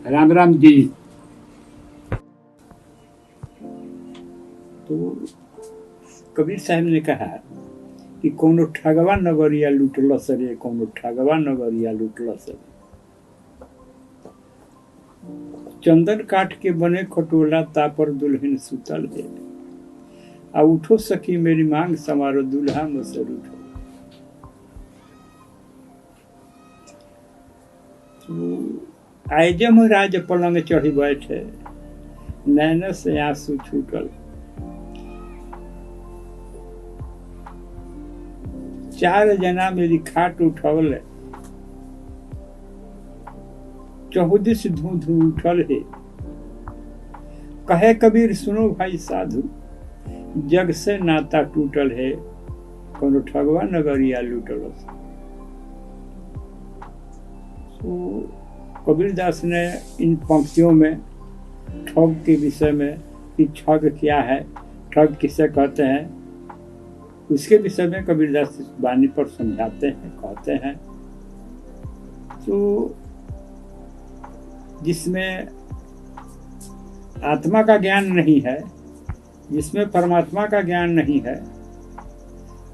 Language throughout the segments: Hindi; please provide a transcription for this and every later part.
राम राम जी। तो कबीर साहब ने कहा कि कौनो ठगवा नगरिया लूटलस रे, कौनो ठगवा नगरिया लूटलस रे। चंदन काठ के बने खटोला तापर दुल्हन सुतल है। आ उठो सखी मेरी मांग समारो, दूल्हा मुझसे उठो। तो आयजम राज पलंग चढ़ी बैठे, नैन से आंसू छूटल। चार जना मेरी खाट उठौल, चहुदिस धू धू उठल है। कहे कबीर सुनो भाई साधु, जग से नाता टूटल है, कोनो ठगवा नगरिया लूटल। तो कबीरदास ने इन पंक्तियों में ठग के विषय में कि ठग क्या है, ठग किसे कहते हैं, उसके विषय में कबीरदास वाणी पर समझाते हैं, कहते हैं। तो जिसमें आत्मा का ज्ञान नहीं है, जिसमें परमात्मा का ज्ञान नहीं है,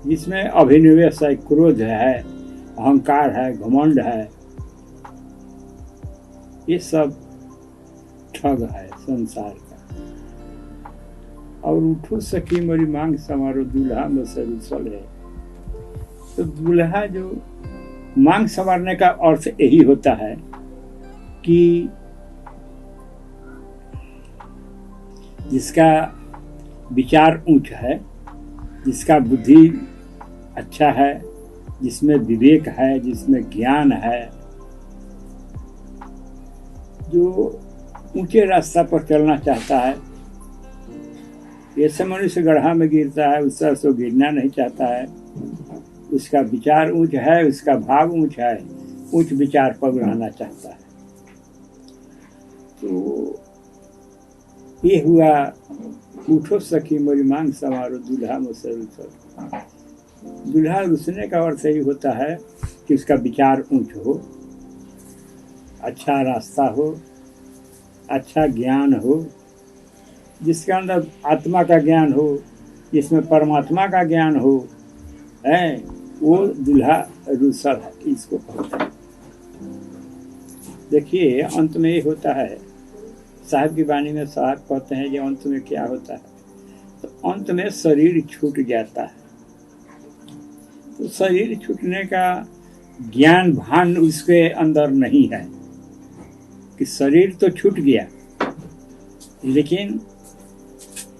जिसमें अभिनिवेश है, क्रोध है, अहंकार है, घमंड है, ये सब ठग है संसार का। और उठो सखी मेरी मांग समारो, दूल्हा मुझसे रुसल है। तो दूल्हा जो मांग संवारने का अर्थ यही होता है कि जिसका विचार ऊंच है, जिसका बुद्धि अच्छा है, जिसमें विवेक है, जिसमें ज्ञान है, जो ऊंचे रास्ता पर चलना चाहता है। ऐसे मनुष्य गड्ढा में गिरता है, उससे तो गिरना नहीं चाहता है। उसका विचार ऊंच है, उसका भाव ऊंच है, उच्च विचार पर रहना चाहता है। तो ये हुआ उठो सखी मेरी मांग समारो, दूल्हा मुझसे रुसल। दूल्हा रुसने का अर्थ यही होता है कि उसका विचार ऊंच हो, अच्छा रास्ता हो, अच्छा ज्ञान हो, जिसके अंदर आत्मा का ज्ञान हो, जिसमें परमात्मा का ज्ञान हो, है वो दूल्हा रुसल है, इसको कहते हैं। देखिए अंत में ये होता है, साहब की वाणी में साहब कहते हैं, ये अंत में क्या होता है, तो अंत में शरीर छूट जाता है। तो शरीर छूटने का ज्ञान भान उसके अंदर नहीं है कि शरीर तो छूट गया, लेकिन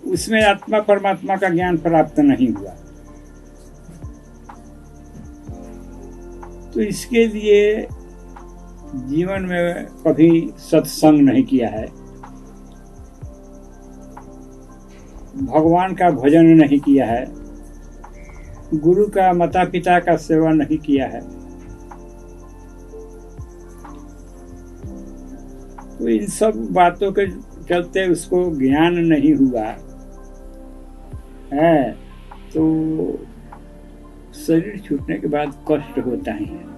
उसमें आत्मा परमात्मा का ज्ञान प्राप्त नहीं हुआ। तो इसके लिए जीवन में कभी सत्संग नहीं किया है, भगवान का भजन नहीं किया है, गुरु का माता पिता का सेवा नहीं किया है। तो इन सब बातों के चलते उसको ज्ञान नहीं हुआ है। तो शरीर छूटने के बाद कष्ट होता ही है।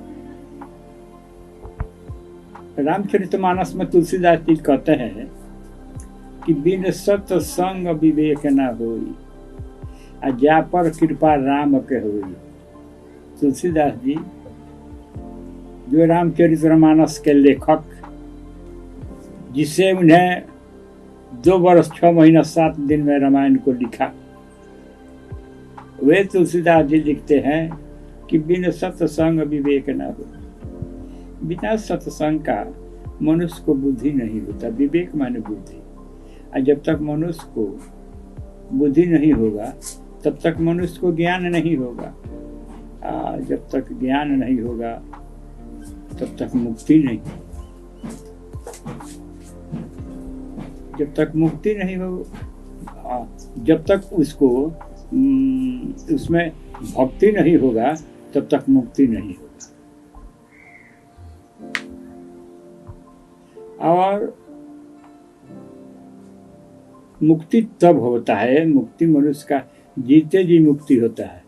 रामचरितमानस में तुलसीदास जी कहते हैं कि बिन सत्संग विवेक न होई, आ जा पर कृपा राम के होई। तुलसीदास जी जो रामचरितमानस के लेखक, जिसे उन्हें 2 वर्ष 6 महीना 7 दिन में रामायण को लिखा, वे तुलसीदास जी लिखते हैं कि बिन सत्संग विवेक न हो। बिना सत्संग का मनुष्य को बुद्धि नहीं होता। विवेक माने बुद्धि। और जब तक मनुष्य को बुद्धि नहीं होगा, तब तक मनुष्य को ज्ञान नहीं होगा। जब तक ज्ञान नहीं होगा, तब तक मुक्ति नहीं। जब तक मुक्ति नहीं हो, जब तक उसको उसमें भक्ति नहीं होगा, तब तक मुक्ति नहीं होगा। और मुक्ति तब होता है, मुक्ति मनुष्य का जीते जी मुक्ति होता है।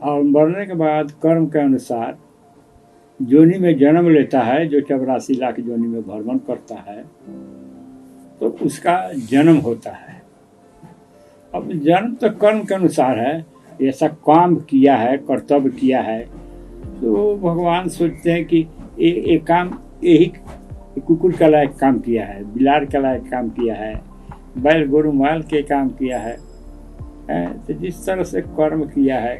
और मरने के बाद कर्म के अनुसार योनि में जन्म लेता है, जो 84 लाख योनि में भ्रमण करता है, तो उसका जन्म होता है। अब जन्म तो कर्म के अनुसार है, ऐसा काम किया है, कर्तव्य किया है, तो भगवान सोचते हैं कि ये काम, यही कुकुर का लायक काम किया है, बिलार का लायक काम किया है, बैल गोरु माल के काम किया है। तो जिस तरह से कर्म किया है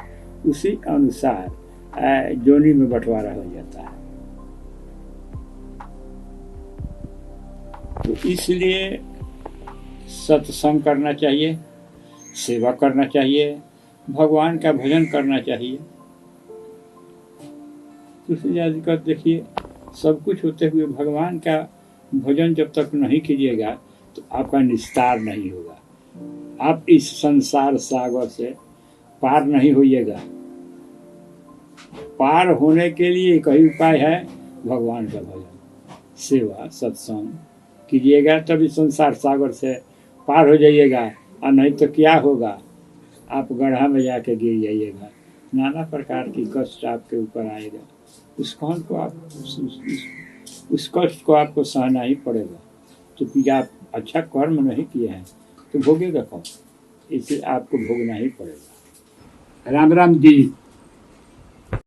उसी अनुसार योनि में बंटवारा हो जाता है। तो इसलिए सत्संग करना चाहिए, सेवा करना चाहिए, भगवान का भजन करना चाहिए। दूसरी जाति का देखिए, सब कुछ होते हुए भगवान का भजन जब तक नहीं कीजिएगा तो आपका निस्तार नहीं होगा, आप इस संसार सागर से पार नहीं होइएगा। पार होने के लिए एक ही उपाय है, भगवान का भजन, सेवा, सत्संग कीजिएगा, तभी संसार सागर से पार हो जाइएगा। और नहीं तो क्या होगा, आप गड्ढा में जाके गिर जाइएगा, नाना प्रकार की कष्ट आपके ऊपर आएगा। उस कष्ट को आपको सहना ही पड़ेगा, क्योंकि आप अच्छा कर्म नहीं किए हैं तो भोगेगा कौन, इसे आपको भोगना ही पड़ेगा। राम राम जी।